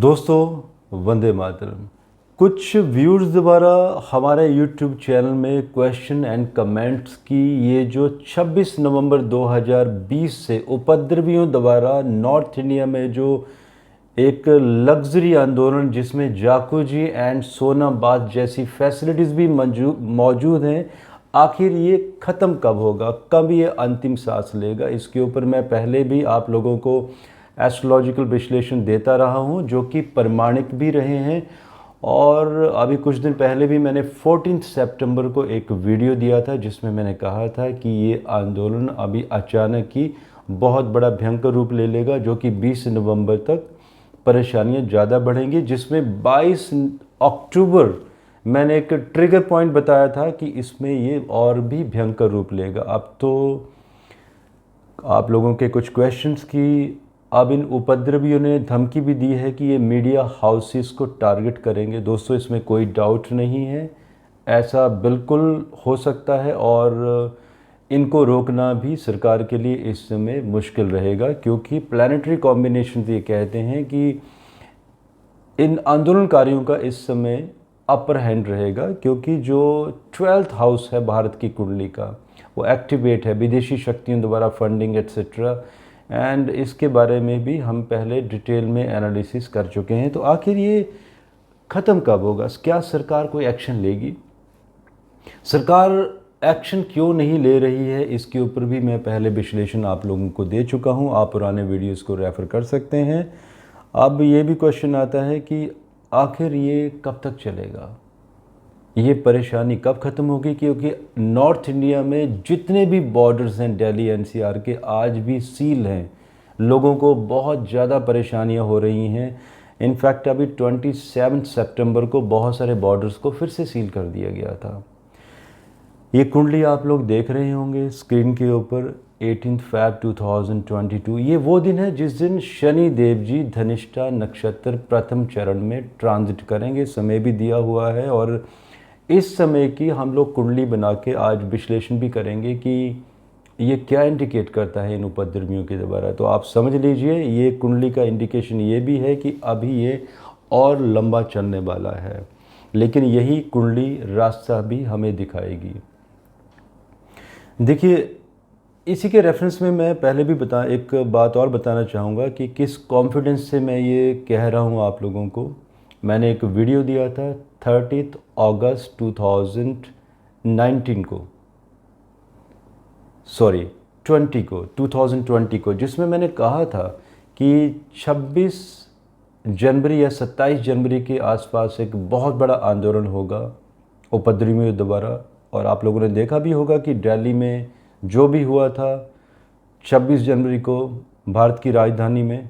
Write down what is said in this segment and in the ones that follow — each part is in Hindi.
दोस्तों वंदे मातरम। कुछ व्यूअर्स द्वारा हमारे यूट्यूब चैनल में क्वेश्चन एंड कमेंट्स की ये जो 26 नवंबर 2020 से उपद्रवियों द्वारा नॉर्थ इंडिया में जो एक लग्जरी आंदोलन जिसमें जाकुजी एंड सोनाबाद जैसी फैसिलिटीज़ भी मौजूद हैं, आखिर ये ख़त्म कब होगा, कब ये अंतिम सांस लेगा, इसके ऊपर मैं पहले भी आप लोगों को एस्ट्रोलॉजिकल विश्लेषण देता रहा हूँ जो कि प्रमाणिक भी रहे हैं। और अभी कुछ दिन पहले भी मैंने 14 सितंबर को एक वीडियो दिया था जिसमें मैंने कहा था कि ये आंदोलन अभी अचानक ही बहुत बड़ा भयंकर रूप ले लेगा, जो कि 20 नवंबर तक परेशानियां ज़्यादा बढ़ेंगी, जिसमें 22 अक्टूबर मैंने एक ट्रिगर पॉइंट बताया था कि इसमें ये और भी भयंकर रूप लेगा। अब तो आप लोगों के कुछ क्वेश्चंस की अब इन उपद्रवियों ने धमकी भी दी है कि ये मीडिया हाउसेस को टारगेट करेंगे। दोस्तों इसमें कोई डाउट नहीं है, ऐसा बिल्कुल हो सकता है और इनको रोकना भी सरकार के लिए इस समय मुश्किल रहेगा, क्योंकि प्लानिटरी कॉम्बिनेशन ये कहते हैं कि इन आंदोलनकारियों का इस समय अपर हैंड रहेगा, क्योंकि जो 12th हाउस है भारत की कुंडली का वो एक्टिवेट है विदेशी शक्तियों द्वारा फंडिंग एट्सेट्रा, एंड इसके बारे में भी हम पहले डिटेल में एनालिसिस कर चुके हैं। तो आखिर ये ख़त्म कब होगा, क्या सरकार कोई एक्शन लेगी, सरकार एक्शन क्यों नहीं ले रही है, इसके ऊपर भी मैं पहले विश्लेषण आप लोगों को दे चुका हूं, आप पुराने वीडियोस को रेफ़र कर सकते हैं। अब ये भी क्वेश्चन आता है कि आखिर ये कब तक चलेगा, ये परेशानी कब ख़त्म होगी, क्योंकि नॉर्थ इंडिया में जितने भी बॉर्डर्स हैं दिल्ली एनसीआर के आज भी सील हैं, लोगों को बहुत ज़्यादा परेशानियां हो रही हैं। इनफैक्ट अभी 27 सितंबर को बहुत सारे बॉर्डर्स को फिर से सील कर दिया गया था। ये कुंडली आप लोग देख रहे होंगे स्क्रीन के ऊपर, 18 फरवरी 2022। ये वो दिन है जिस दिन शनि देव जी धनिष्ठा नक्षत्र प्रथम चरण में ट्रांजिट करेंगे, समय भी दिया हुआ है। और इस समय की हम लोग कुंडली बना के आज विश्लेषण भी करेंगे कि ये क्या इंडिकेट करता है इन उपद्रवियों के द्वारा। तो आप समझ लीजिए ये कुंडली का इंडिकेशन ये भी है कि अभी ये और लंबा चलने वाला है, लेकिन यही कुंडली रास्ता भी हमें दिखाएगी। देखिए इसी के रेफरेंस में मैं पहले भी एक बात और बताना चाहूँगा कि किस कॉन्फिडेंस से मैं ये कह रहा हूँ आप लोगों को। मैंने एक वीडियो दिया था 30 अगस्त 2019 को, सॉरी 2020 को, जिसमें मैंने कहा था कि 26 जनवरी या 27 जनवरी के आसपास एक बहुत बड़ा आंदोलन होगा उपद्रवियों द्वारा। और आप लोगों ने देखा भी होगा कि दिल्ली में जो भी हुआ था 26 जनवरी को भारत की राजधानी में।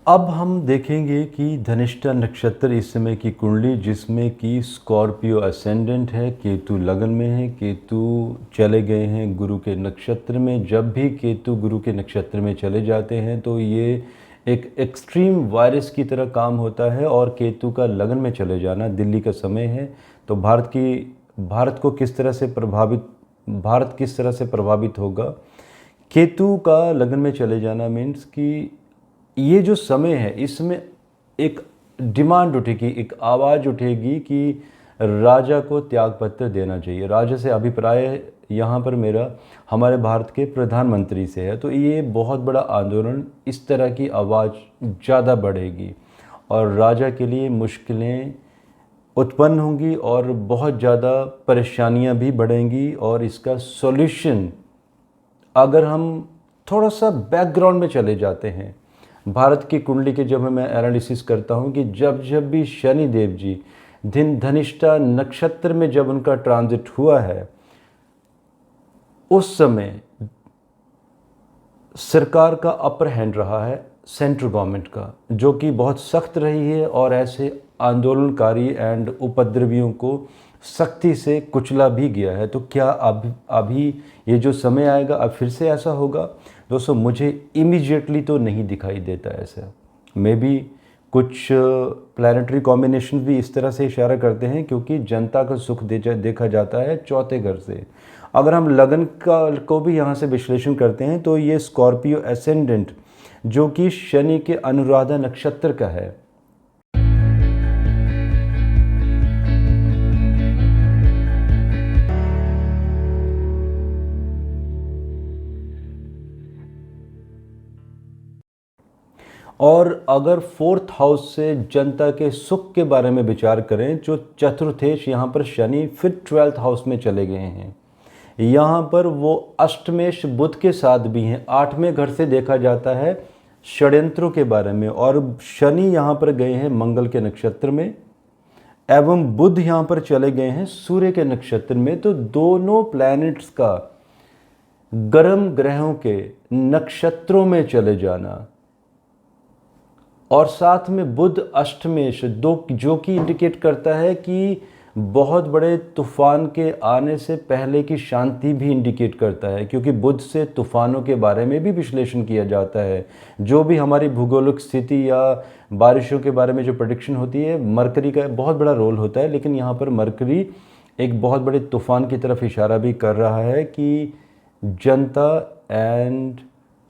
अब हम देखेंगे कि धनिष्ठा नक्षत्र इस समय की कुंडली, जिसमें कि स्कॉर्पियो असेंडेंट है, केतु लगन में है, केतु चले गए हैं गुरु के नक्षत्र में। जब भी केतु गुरु के नक्षत्र में चले जाते हैं तो ये एक एक्सट्रीम वायरस की तरह काम होता है। और केतु का लगन में चले जाना दिल्ली का समय है, तो भारत किस तरह से प्रभावित होगा। केतु का लगन में चले जाना मीन्स कि ये जो समय है इसमें एक डिमांड उठेगी, एक आवाज़ उठेगी कि राजा को त्यागपत्र देना चाहिए। राजा से अभिप्राय यहाँ पर मेरा हमारे भारत के प्रधानमंत्री से है। तो ये बहुत बड़ा आंदोलन, इस तरह की आवाज़ ज़्यादा बढ़ेगी और राजा के लिए मुश्किलें उत्पन्न होंगी और बहुत ज़्यादा परेशानियाँ भी बढ़ेंगी। और इसका सॉल्यूशन अगर हम थोड़ा सा बैकग्राउंड में चले जाते हैं, भारत की कुंडली के जब मैं एनालिसिस करता हूँ कि जब भी शनि देव जी धनिष्ठा नक्षत्र में जब उनका ट्रांजिट हुआ है, उस समय सरकार का अपर हैंड रहा है सेंट्रल गवर्नमेंट का, जो कि बहुत सख्त रही है और ऐसे आंदोलनकारी एंड उपद्रवियों को सख्ती से कुचला भी गया है। तो क्या अभी ये जो समय आएगा अब फिर से ऐसा होगा? दोस्तों मुझे इमीडिएटली तो नहीं दिखाई देता ऐसा। मे बी कुछ प्लानिटरी कॉम्बिनेशन भी इस तरह से इशारा करते हैं, क्योंकि जनता का सुख देखा जाता है चौथे घर से। अगर हम लगन को भी यहाँ से विश्लेषण करते हैं तो ये स्कॉर्पियो एसेंडेंट जो कि शनि के अनुराधा नक्षत्र का है, और अगर फोर्थ हाउस से जनता के सुख के बारे में विचार करें, जो चतुर्थेश यहाँ पर शनि फिर 12th हाउस में चले गए हैं, यहाँ पर वो अष्टमेश बुध के साथ भी हैं। 8वें घर से देखा जाता है षड्यंत्रों के बारे में, और शनि यहाँ पर गए हैं मंगल के नक्षत्र में, एवं बुध यहाँ पर चले गए हैं सूर्य के नक्षत्र में। तो दोनों प्लैनेट्स का गर्म ग्रहों के नक्षत्रों में चले जाना, और साथ में बुध अष्टमेश दो, जो कि इंडिकेट करता है कि बहुत बड़े तूफान के आने से पहले की शांति भी इंडिकेट करता है, क्योंकि बुध से तूफानों के बारे में भी विश्लेषण किया जाता है। जो भी हमारी भूगोलिक स्थिति या बारिशों के बारे में जो प्रेडिक्शन होती है, मरकरी का बहुत बड़ा रोल होता है। लेकिन यहाँ पर मरकरी एक बहुत बड़े तूफान की तरफ इशारा भी कर रहा है कि जनता एंड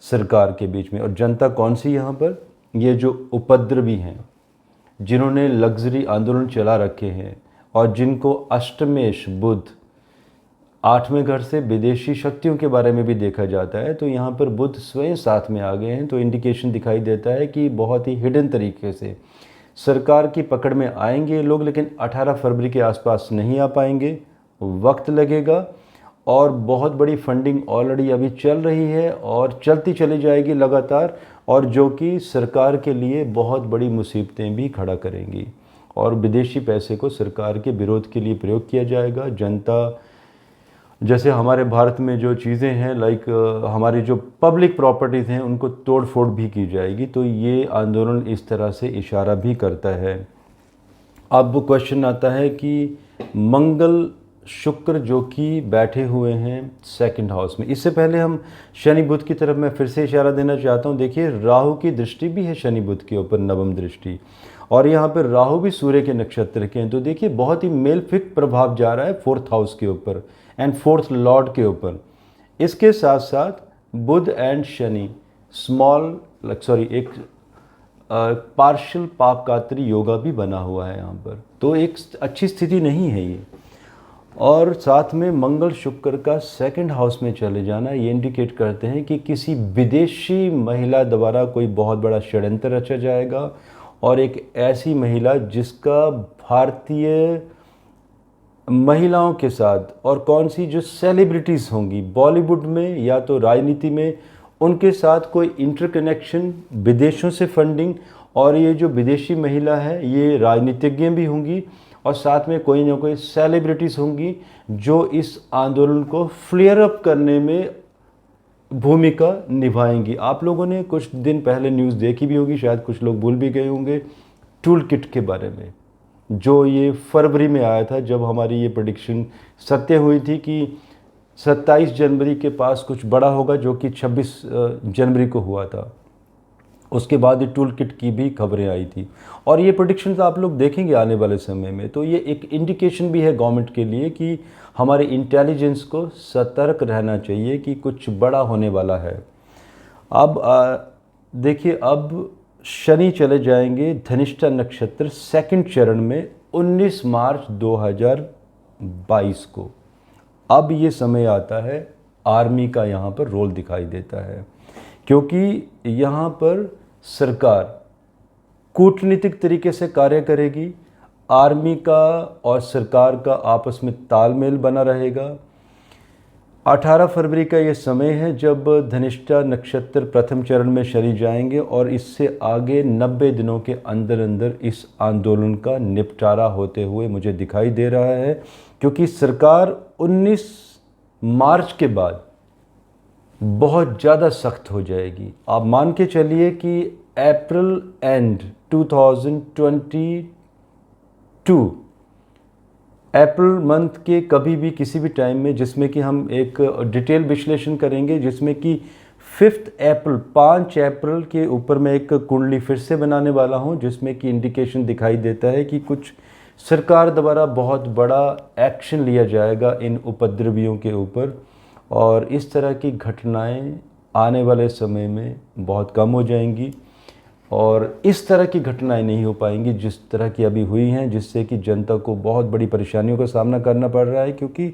सरकार के बीच में। और जनता कौन सी यहाँ पर? ये जो उपद्रवी हैं, जिन्होंने लग्जरी आंदोलन चला रखे हैं, और जिनको अष्टमेश बुध 8वें घर से विदेशी शक्तियों के बारे में भी देखा जाता है। तो यहाँ पर बुध स्वयं साथ में आ गए हैं, तो इंडिकेशन दिखाई देता है कि बहुत ही हिडन तरीके से सरकार की पकड़ में आएंगे लोग, लेकिन 18 फरवरी के आसपास नहीं आ पाएंगे, वक्त लगेगा। और बहुत बड़ी फंडिंग ऑलरेडी अभी चल रही है और चलती चली जाएगी लगातार, और जो कि सरकार के लिए बहुत बड़ी मुसीबतें भी खड़ा करेंगी। और विदेशी पैसे को सरकार के विरोध के लिए प्रयोग किया जाएगा। जनता, जैसे हमारे भारत में जो चीज़ें हैं, लाइक हमारी जो पब्लिक प्रॉपर्टीज़ हैं, उनको तोड़ फोड़ भी की जाएगी। तो ये आंदोलन इस तरह से इशारा भी करता है। अब क्वेश्चन आता है कि मंगल शुक्र जो कि बैठे हुए हैं 2nd हाउस में, इससे पहले हम शनि बुध की तरफ मैं फिर से इशारा देना चाहता हूं। देखिए, राहु की दृष्टि भी है शनि बुध के ऊपर, 9वीं दृष्टि, और यहाँ पर राहु भी सूर्य के नक्षत्र के हैं। तो देखिए, बहुत ही मेलफिक प्रभाव जा रहा है 4th हाउस के ऊपर एंड 4th लॉर्ड के ऊपर। इसके साथ साथ बुध एंड शनि एक पार्शियल पापकात्री योगा भी बना हुआ है यहाँ पर, तो एक अच्छी स्थिति नहीं है ये। और साथ में मंगल शुक्र का 2nd हाउस में चले जाना, ये इंडिकेट करते हैं कि किसी विदेशी महिला द्वारा कोई बहुत बड़ा षड्यंत्र रचा जाएगा, और एक ऐसी महिला जिसका भारतीय महिलाओं के साथ, और कौन सी, जो सेलिब्रिटीज़ होंगी बॉलीवुड में या तो राजनीति में, उनके साथ कोई इंटरकनेक्शन, विदेशों से फंडिंग। और ये जो विदेशी महिला है, ये राजनीतिज्ञ भी होंगी, और साथ में कोई ना कोई सेलिब्रिटीज़ होंगी जो इस आंदोलन को फ्लेयर अप करने में भूमिका निभाएंगी। आप लोगों ने कुछ दिन पहले न्यूज़ देखी भी होगी, शायद कुछ लोग भूल भी गए होंगे, टूल किट के बारे में, जो ये फरवरी में आया था, जब हमारी ये प्रेडिक्शन सत्य हुई थी कि 27 जनवरी के पास कुछ बड़ा होगा, जो कि 26 जनवरी को हुआ था। उसके बाद ये टूल किट की भी खबरें आई थी, और ये प्रेडिक्शंस आप लोग देखेंगे आने वाले समय में। तो ये एक इंडिकेशन भी है गवर्नमेंट के लिए कि हमारे इंटेलिजेंस को सतर्क रहना चाहिए कि कुछ बड़ा होने वाला है। अब देखिए, अब शनि चले जाएंगे धनिष्ठा नक्षत्र 2nd चरण में 19 मार्च 2022 को। अब ये समय आता है, आर्मी का यहाँ पर रोल दिखाई देता है, क्योंकि यहाँ पर सरकार कूटनीतिक तरीके से कार्य करेगी। आर्मी का और सरकार का आपस में तालमेल बना रहेगा। 18 फरवरी का ये समय है जब धनिष्ठा नक्षत्र प्रथम चरण में शनि जाएंगे, और इससे आगे 90 दिनों के अंदर अंदर इस आंदोलन का निपटारा होते हुए मुझे दिखाई दे रहा है, क्योंकि सरकार 19 मार्च के बाद बहुत ज़्यादा सख्त हो जाएगी। आप मान के चलिए कि अप्रैल एंड 2022, अप्रैल मंथ के कभी भी किसी भी टाइम में, जिसमें कि हम एक डिटेल विश्लेषण करेंगे, जिसमें कि 5 अप्रैल के ऊपर मैं एक कुंडली फिर से बनाने वाला हूं, जिसमें कि इंडिकेशन दिखाई देता है कि कुछ सरकार द्वारा बहुत बड़ा एक्शन लिया जाएगा इन उपद्रवियों के ऊपर, और इस तरह की घटनाएं आने वाले समय में बहुत कम हो जाएंगी, और इस तरह की घटनाएं नहीं हो पाएंगी जिस तरह की अभी हुई हैं, जिससे कि जनता को बहुत बड़ी परेशानियों का सामना करना पड़ रहा है। क्योंकि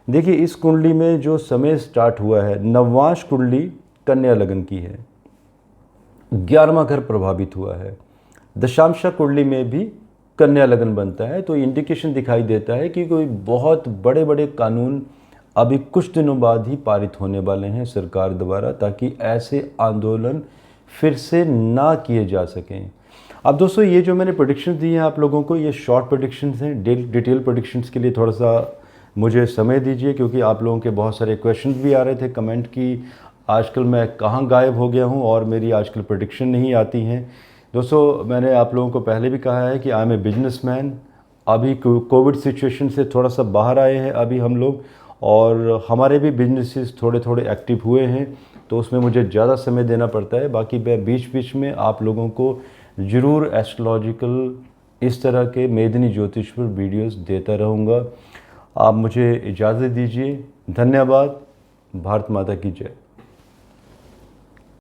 देखिए, इस कुंडली में जो समय स्टार्ट हुआ है, नववांश कुंडली कन्या लगन की है, 11वां घर प्रभावित हुआ है। दशांशा कुंडली में भी कन्या लगन बनता है, तो इंडिकेशन दिखाई देता है कि कोई बहुत बड़े बड़े कानून अभी कुछ दिनों बाद ही पारित होने वाले हैं सरकार द्वारा, ताकि ऐसे आंदोलन फिर से ना किए जा सकें। अब दोस्तों, ये जो मैंने प्रेडिक्शंस दी हैं आप लोगों को, ये शॉर्ट प्रेडिक्शंस हैं। डिटेल प्रेडिक्शंस के लिए थोड़ा सा मुझे समय दीजिए, क्योंकि आप लोगों के बहुत सारे क्वेश्चंस भी आ रहे थे कमेंट की आजकल मैं कहाँ गायब हो गया हूँ और मेरी आजकल प्रेडिक्शन नहीं आती हैं। दोस्तों, मैंने आप लोगों को पहले भी कहा है कि आई एम ए बिजनेसमैन। अभी कोविड सिचुएशन से थोड़ा सा बाहर आए हैं अभी हम लोग, और हमारे भी बिजनेसेस थोड़े थोड़े एक्टिव हुए हैं, तो उसमें मुझे ज़्यादा समय देना पड़ता है। बाकी मैं बीच बीच में आप लोगों को ज़रूर एस्ट्रोलॉजिकल इस तरह के मेदिनी ज्योतिष पर वीडियोस देता रहूँगा। आप मुझे इजाज़त दीजिए। धन्यवाद। भारत माता की जय।